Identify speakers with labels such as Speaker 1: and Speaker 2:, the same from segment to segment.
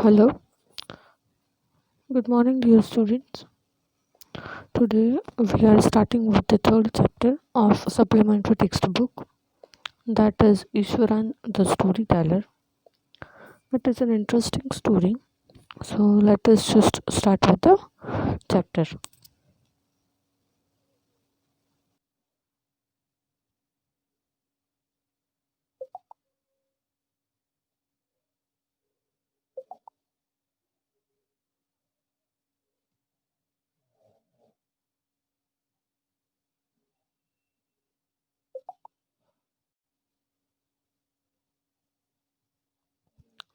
Speaker 1: Hello, good morning, dear students. Today we are starting with the third chapter of supplementary textbook, that is Ishwaran the Storyteller. It is an interesting story, so let us just start with the chapter.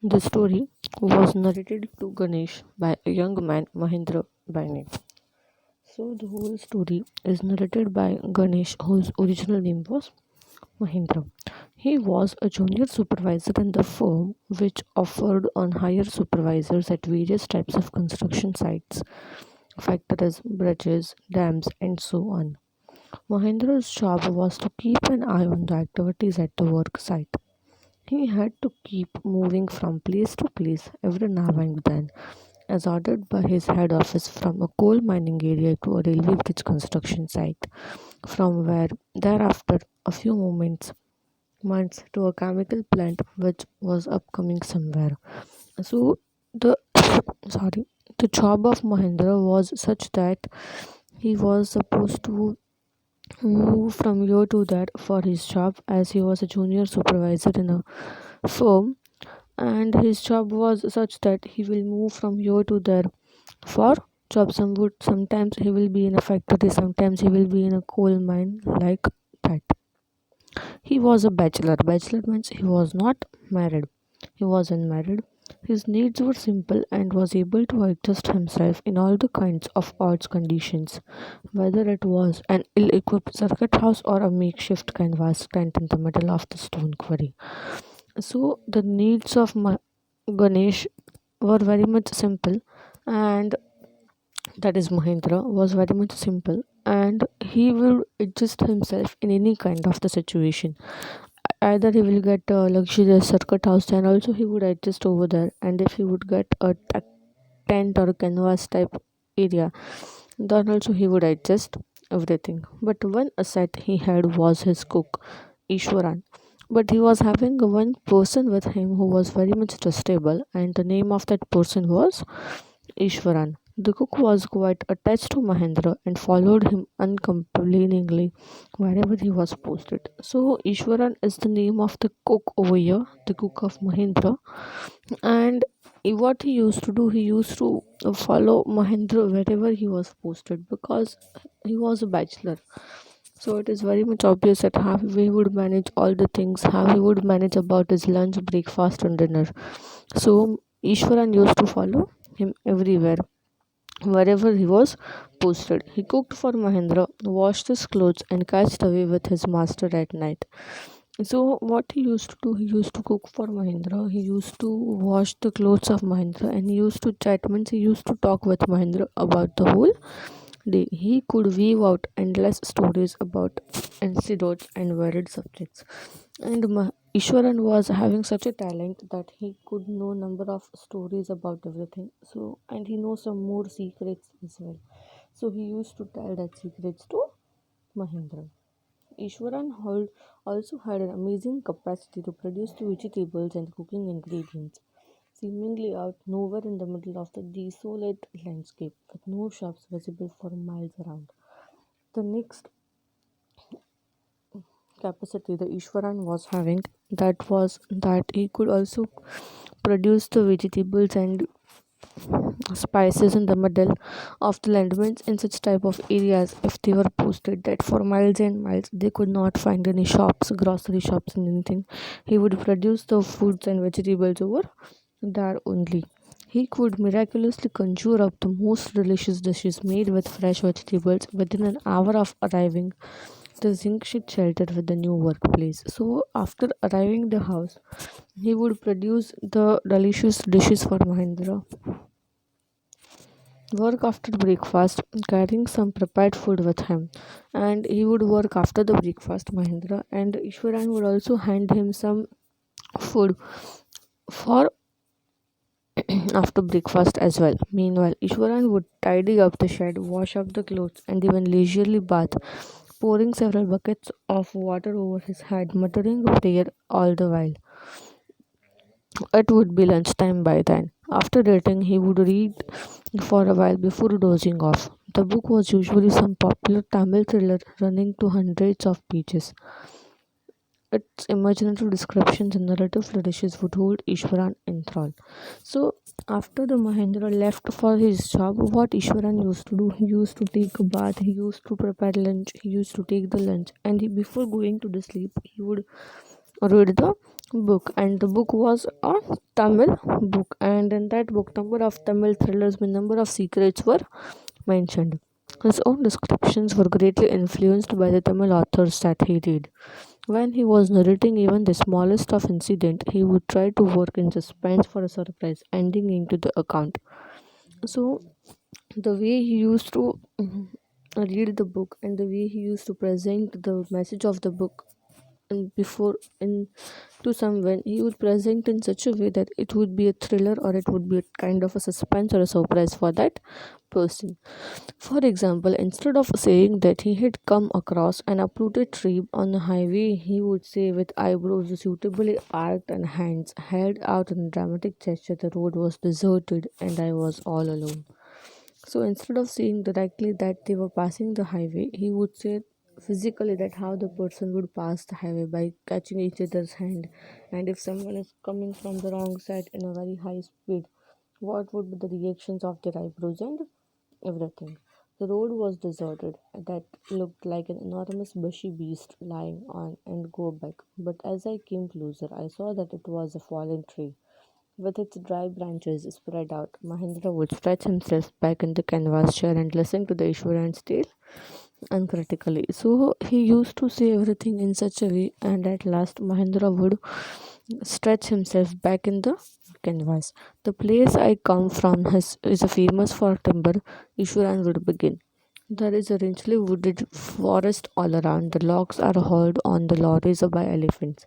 Speaker 1: The story was narrated to Ganesh by a young man, Mahendra by name. So the whole story is narrated by Ganesh, whose original name was Mahendra. He was a junior supervisor in the firm which offered on hire supervisors at various types of construction sites, factories, bridges, dams, and so on. Mahendra's job was to keep an eye on the activities at the work site. He had to keep moving from place to place every now and then, as ordered by his head office from a coal mining area to a railway bridge construction site, from where thereafter a few months to a chemical plant which was upcoming somewhere. So the sorry, the job of Mahendra was such that he was supposed to move from here to there for his job, as he was a junior supervisor in a firm, and his job was such that he will move from here to there for job. Sometimes he will be in a factory, sometimes he will be in a coal mine, like that. He was a bachelor. Bachelor means he was not married. He was unmarried. His needs were simple and was able to adjust himself in all the kinds of odds conditions, whether it was an ill equipped circuit house or a makeshift canvas tent in the middle of the stone quarry. So, the needs of Ganesh were very much simple, and that is Mahendra was very much simple, and he will adjust himself in any kind of the situation. Either he will get a luxurious circuit house, and also he would adjust over there, and if he would get a tent or a canvas type area, then also he would adjust everything. But one asset he had was his cook, Ishwaran. But he was having one person with him who was very much trustable, and the name of that person was Ishwaran. The cook was quite attached to Mahendra and followed him uncomplainingly wherever he was posted. So Ishwaran is the name of the cook over here, the cook of Mahendra. And what he used to do, he used to follow Mahendra wherever he was posted, because he was a bachelor. So it is very much obvious that how he would manage all the things, how he would manage about his lunch, breakfast, and dinner. So Ishwaran used to follow him everywhere, wherever he was posted. He cooked for Mahendra, washed his clothes, and catched away with his master at night. So what he used to do, he used to cook for Mahendra, he used to wash the clothes of Mahendra, and he used to chat, means he used to talk with Mahendra about the whole day. He could weave out endless stories about anecdotes and varied subjects. And Ishwaran was having such a talent that he could know number of stories about everything. So, and he knows some more secrets as well. So he used to tell that secrets to Mahendra. Also had an amazing capacity to produce the vegetables and cooking ingredients, seemingly out nowhere in the middle of the desolate landscape, with no shops visible for miles around. The next capacity the Ishwaran was having, that was that he could also produce the vegetables and spices in the middle of the landmines in such type of areas, if they were posted that for miles and miles they could not find any shops, grocery shops, and anything. He would produce the foods and vegetables over there only. He could miraculously conjure up the most delicious dishes made with fresh vegetables within an hour of arriving the zinc sheet shelter with the new workplace. So after arriving the house, he would produce the delicious dishes for Mahendra, work after breakfast, carrying some prepared food with him, and he would work after the breakfast, Mahendra, and Ishwaran would also hand him some food for after breakfast as well. Meanwhile, Ishwaran would tidy up the shed, wash up the clothes, and even leisurely bath, pouring several buckets of water over his head, muttering a prayer all the while. It would be lunchtime by then. After eating, he would read for a while before dozing off. The book was usually some popular Tamil thriller running to hundreds of pages. Its imaginative descriptions and narrative flourishes would hold Ishwaran enthralled. So, after the Mahendra left for his job, what Ishwaran used to do, he used to take a bath, he used to prepare lunch, he used to take the lunch, and before going to the sleep, he would read the book. And the book was a Tamil book, and in that book, number of Tamil thrillers with number of secrets were mentioned. His own descriptions were greatly influenced by the Tamil authors that he read. When he was narrating even the smallest of incident, he would try to work in suspense for a surprise ending into the account. So the way he used to read the book and the way he used to present the message of the book and before in to someone, he would present in such a way that it would be a thriller or it would be a kind of a suspense or a surprise for that person. For example, instead of saying that he had come across an uprooted tree on the highway, he would say with eyebrows suitably arched and hands held out in a dramatic gesture, the road was deserted and I was all alone. So instead of saying directly that they were passing the highway, he would say physically that how the person would pass the highway by catching each other's hand, and if someone is coming from the wrong side in a very high speed, what would be the reactions of their eyebrows and everything. The road was deserted, that looked like an enormous bushy beast lying on and go back. But as I came closer, I saw that it was a fallen tree. With its dry branches spread out, Mahendra would stretch himself back in the canvas chair and listen to the Ishwaran's tale uncritically. So he used to say everything in such a way, and at last Mahendra would stretch himself back in the canvas. The place I come from is a famous for timber, Ishwaran would begin. There is a richly wooded forest all around. The logs are hauled on the lorries by elephants.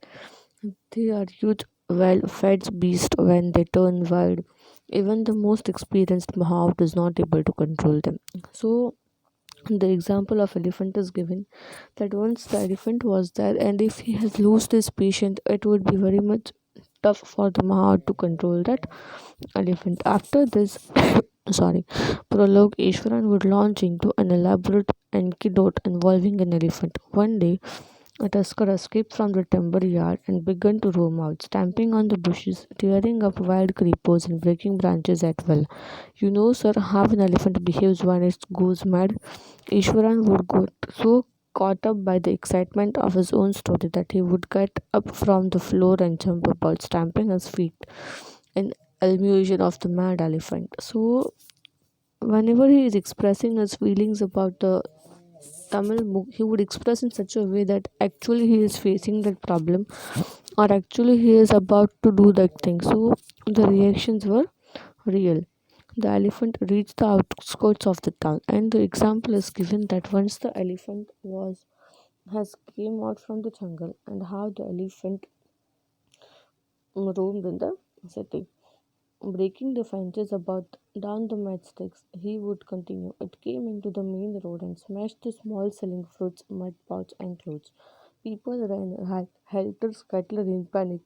Speaker 1: They are huge, well fed beasts when they turn wild. Even the most experienced Mahav is not able to control them. So the example of elephant is given that once the elephant was there and if he has lost his patience, it would be very much tough for the Mahav to control that elephant. After this sorry prologue, Ishwaran would launch into an elaborate anecdote involving an elephant. One day a tusker escaped from the timber yard and began to roam out, stamping on the bushes, tearing up wild creepers, and breaking branches at will. You know, sir, how an elephant behaves when it goes mad. Ishwaran would go so caught up by the excitement of his own story that he would get up from the floor and jump about, stamping his feet in illusion of the mad elephant. So, whenever he is expressing his feelings about the Tamil book, he would express in such a way that actually he is facing that problem or actually he is about to do that thing. So the reactions were real. The elephant reached the outskirts of the town, and the example is given that once the elephant was has came out from the jungle and how the elephant roamed in the city. Breaking the fences about down the matchsticks, he would continue. It came into the main road and smashed the small selling fruits, mud pots, and clothes. People ran helter skelter in panic.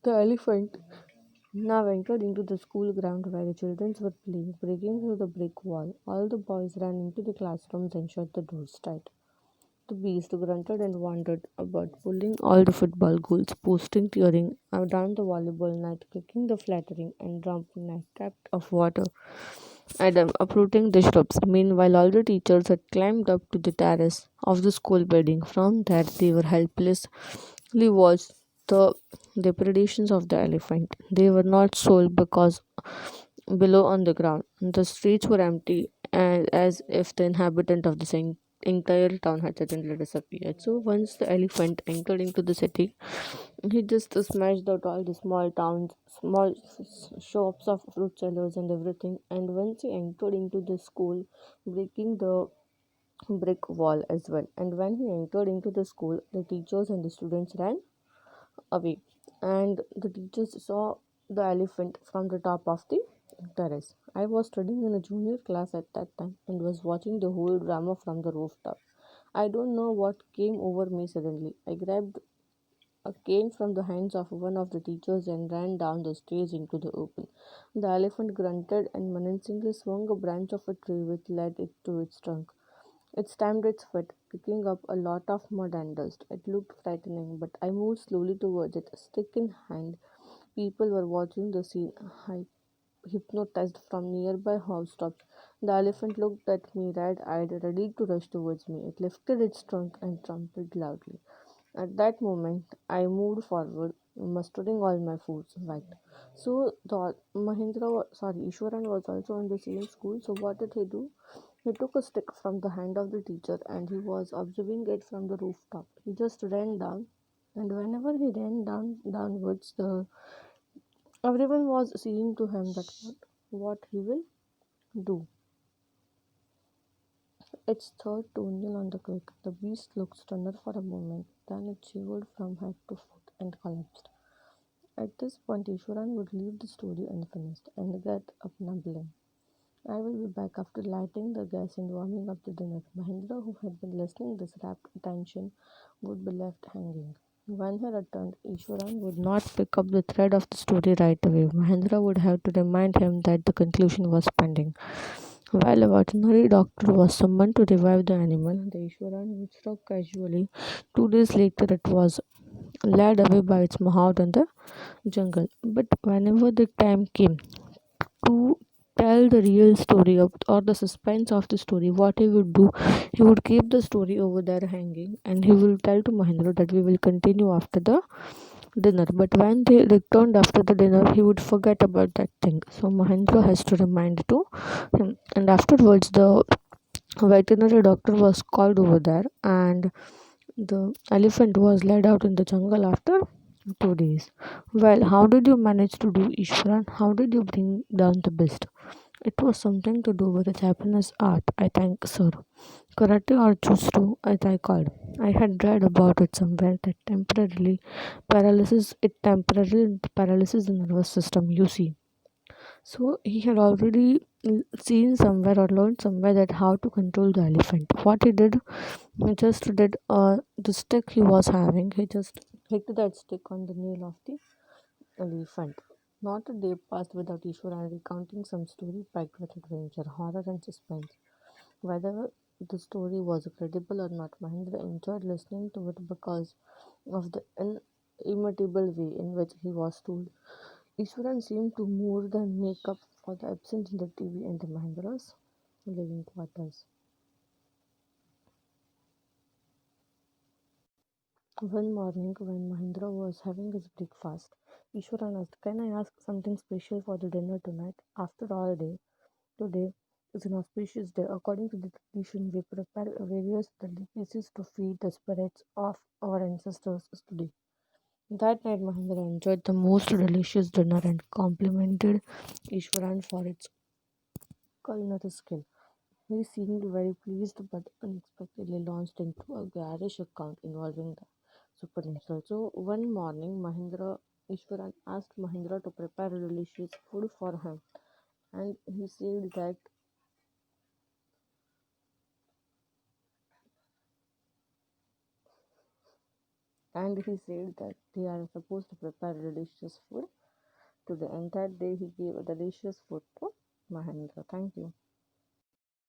Speaker 1: The elephant now entered into the school ground where the children were playing, breaking through the brick wall. All the boys ran into the classrooms and shut the doors tight. The beast grunted and wandered about, pulling all the football goals, posting, tearing down the volleyball net, kicking the flattering, and dumping a cap of water at them, uprooting the shrubs. Meanwhile, all the teachers had climbed up to the terrace of the school building. From there, they were helplessly watched the depredations of the elephant. They were not sold because below on the ground. The streets were empty, and as if the inhabitant of the entire town had suddenly disappeared. So once the elephant entered into the city, he just smashed out all the small towns, small shops of fruit sellers and everything. And once he entered into the school, breaking the brick wall as well. And when he entered into the school, the teachers and the students ran away, and the teachers saw the elephant from the top of the terrace. I was studying in a junior class at that time and was watching the whole drama from the rooftop. I don't know what came over me suddenly. I grabbed a cane from the hands of one of the teachers and ran down the stairs into the open. The elephant grunted and menacingly swung a branch of a tree which led it to its trunk. It stamped its foot, kicking up a lot of mud and dust. It looked frightening, but I moved slowly towards it, stick in hand. People were watching the scene, hypnotized from nearby housetops. The elephant looked at me red-eyed, ready to rush towards me. It lifted its trunk and trampled loudly. At that moment, I moved forward, mustering all my force. Right. So the Ishwaran was also in the same school. So what did he do? He took a stick from the hand of the teacher and he was observing it from the rooftop. He just ran down, and whenever he ran downwards, the everyone was seeing to him that what he will do. Its third toenail on the quick. The beast looked stunned for a moment, then it shivered from head to foot and collapsed. At this point, Ishwaran would leave the story unfinished and get up mumbling. I will be back after lighting the gas and warming up the dinner. Mahendra, who had been listening with rapt attention, would be left hanging. When he returned, Ishwaran would not pick up the thread of the story right away. Mahendra would have to remind him that the conclusion was pending. While a veterinary doctor was summoned to revive the animal, the Ishwaran would struck casually. 2 days later, it was led away by its mahout in the jungle. But whenever the time came to tell the real story of, or the suspense of the story, what he would do, he would keep the story over there hanging and he will tell to Mahendra that we will continue after the dinner. But when they returned after the dinner, he would forget about that thing. So Mahendra has to remind to him. And afterwards, the veterinary doctor was called over there, and the elephant was led out in the jungle after 2 days. Well, how did you manage to do, Ishwaran? How did you bring down the beast? It was something to do with the Japanese art, I think, sir. Karate or jutsu, as I called. I had read about it somewhere that temporarily paralyzes the nervous system, you see. So he had already seen somewhere or learned somewhere that how to control the elephant. What he did, he just did the stick he was having. He just hit that stick on the nail of the elephant. Not a day passed without Ishwaran recounting some story packed with adventure, horror, and suspense. Whether the story was credible or not, Mahendra enjoyed listening to it because of the inimitable way in which he was told. Ishwaran seemed to more than make up for the absence in the TV and the Mahendra's living quarters. One morning, when Mahendra was having his breakfast, Ishwaran asked, "Can I ask something special for the dinner tonight? After all day, today is an auspicious day. According to the tradition, we prepare various delicacies to feed the spirits of our ancestors today." That night, Mahendra enjoyed the most delicious dinner and complimented Ishwaran for its culinary skill. He seemed very pleased but unexpectedly launched into a garish account involving the supernatural. So one morning, Mahendra Ishwaran asked Mahendra to prepare a delicious food for him, and he said that they are supposed to prepare delicious food today, and that day he gave a delicious food to Mahendra. Thank you.